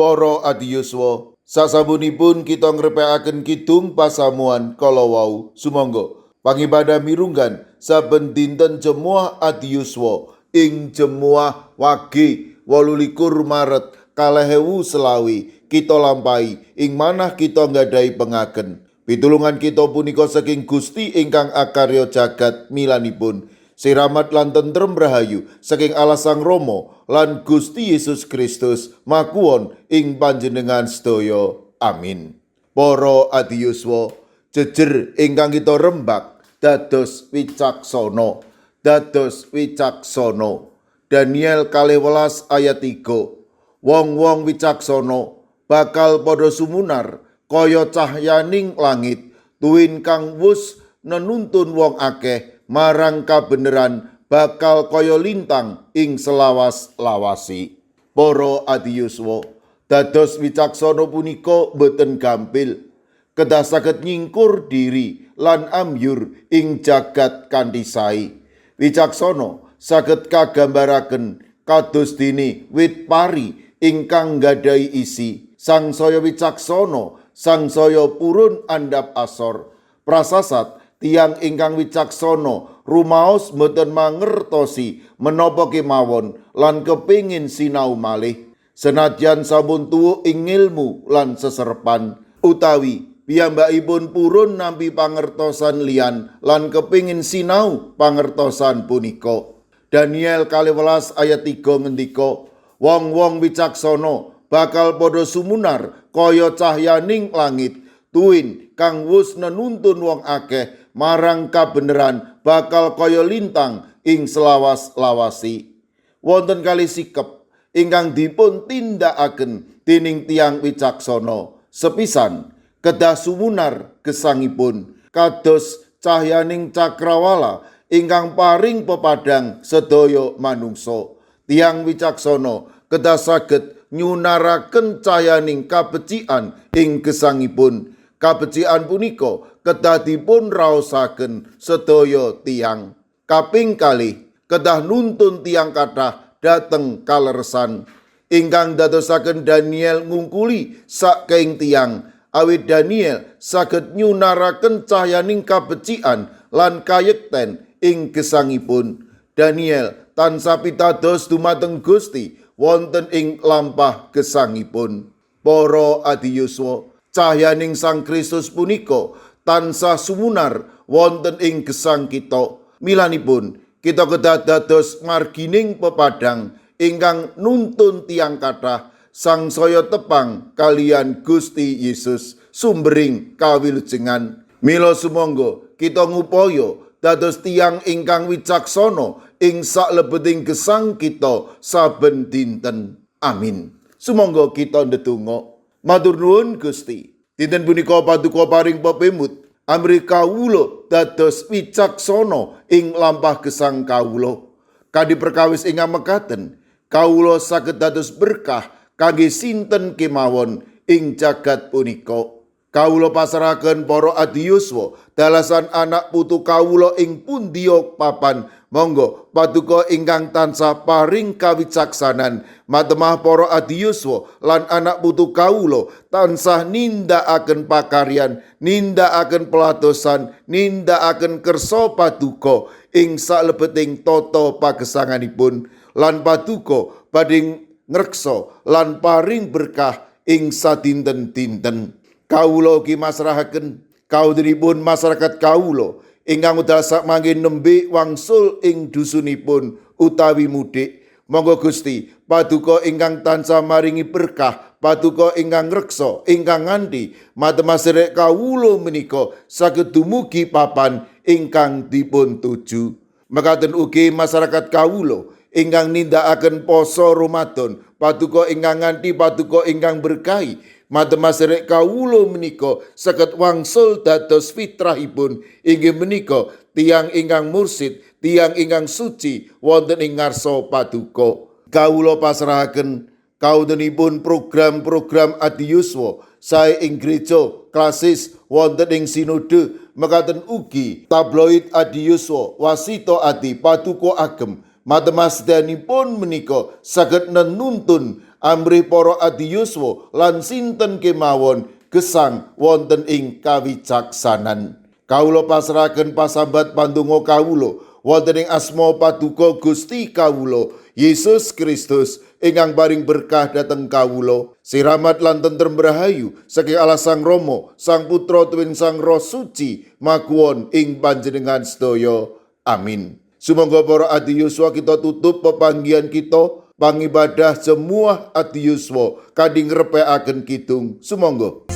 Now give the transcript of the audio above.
Para adiyuswa, sasamunipun kita ngrepekaken kidung pasamuan kala wau sumangga pangibadah mirunggan saben dinten Jemuah adiyuswa ing Jemuah Wage 28 Maret 2020 kita lampahi ing manah kita nggadahi pengaken. Pitulungan kita punika saking Gusti ingkang akarya jagat milanipun. Siramat lan tentrem rahayu saking Allah Sang Rama lan Gusti Yesus Kristus makuwon ing panjenengan sedaya. Amin. Para adiyuswa, jejer ingkang kita rembak dados wicaksana. Daniel 12 ayat 3. Wong-wong wicaksana bakal padha sumunar kaya cahyaning langit, tuwin kang wus nenuntun wong akeh marang kabeneran bakal kaya lintang ing selawas-lawasi. Para adiyuswa, dados wicaksana punika boten gampil. Kedah saged nyingkur diri lan amyur ing jagat kanthi sae. Wicaksana saged kagambaraken kados dene wit pari ingkang nggadahi isi. Sangsaya wicaksana, sangsaya purun andhap asor. Prasasat tiang ingkang wicaksana rumaos mboten mangertosi menapa kemawon lan kepingin sinau malih. Senadyan sampun tuwuh ing ilmu lan seserepan, utawi piyambakipun purun nampi pangertosan liyan lan kepingin sinau pangertosan punika. Daniel 12 ayat 3 ngendika, wong-wong wicaksana bakal padha sumunar kaya cahyaning langit, tuwin kang wus nenuntun wong akeh marang kabeneran bakal kaya lintang ing selawas-lawasi. Wonten kalih sikep ingkang dipun tindakaken dening tiyang wicaksana. Sepisan kedah sumunar gesangipun kados cahyaning cakrawala ingkang paring pepadang sedaya manungsa. Tiyang wicaksana kedah saged nyunaraken cahyaning kabecikan ing gesangipun. Kabecikan punika kedah dipun raosaken sedaya tiyang. Kaping kalih kedah nuntun tiyang kathah dhateng kaleresan ingkang dadosaken Daniel ngungkuli saking tiyang, awit Daniel saged nyunaraken cahyaning kabecikan lan kayekten ing gesangipun. Daniel tansah pitados dumateng Gusti wonten ing lampah gesangipun. Para adiyuswa, cahyaning Sang Kristus punika tansah sumunar wonten ing gesang kita. Milanipun kita kedah dados margining pepadang ingkang nuntun tiyang kathah sangsaya tepang kalian Gusti Yesus sumbering kawilujengan. Mila sumangga kita ngupaya dados tiyang ingkang wicaksana ing saklebeting gesang kita saben dinten. Amin. Sumangga kita ndedonga. Matur nuwun Gusti, dinten punika paduka paring pepimut amrih kawula dados wicaksana ing lampah gesang kawula. Kanthi perkawis ingkang mekaten, kawula saged dados berkah kangge sinten kemawon ing jagat punika. Kawula pasrahaken para adiyuswa dalasan anak putu kawula ing pundiya papan. Monggo paduka ingkang tansah paring kawicaksanan matemah para adiyuswa lan anak putu kawula tansah nindakaken pakaryan, nindakaken pelatosan, nindakaken kersa paduka ing saklebeting tata pagesanganipun lan paduka badhe ngreksa lan paring berkah ing sadinten-dinten. Kawula ugi masrahaken kawuhipun masyarakat kawula ingkang wedal sakmangke nembe wangsul ing dusunipun utawi mudik. Monggo Gusti paduka ingkang tansah maringi berkah, paduka ingkang ngreksa ingkang nganti matemah sedherek kawula menika saged dumugi papan ingkang dipun tuju. Mekaten ugi masyarakat kawula ingkang nindakaken poso Ramadan, paduka ingkang nganti paduka ingkang berkahi matemah sedherek kawula menika saged wangsul dados fitrahipun inggih menika tiyang ingkang mursid, tiyang ingkang suci wonten ing ngarsa paduka. Kawula pasrahaken kawontenipun program-program adiyuswa sae ing gereja klasis wonten ing sinode. Mekaten ugi tabloid adiyuswa wasita adi paduka agem matemah sedayanipun menika saged nenuntun amrih para adiyuswa lan sinten kemawon gesang wonten ing kawicaksanan. Kawula pasrahaken pasambat pandonga kawula wonten ing asma paduka Gusti kawula Yesus Kristus ingkang paring berkah dhateng kawula. Siramat lan tentrem rahayu saking Allah Sang Rama, Sang Putra tuwin Sang Roh Suci makuwon ing panjenengan sedaya. Amin. Sumangga para adiyuswa kita tutup pepanggihan kita pangibadah semua adiyuswa kading ngrepekaken kidung. Sumangga.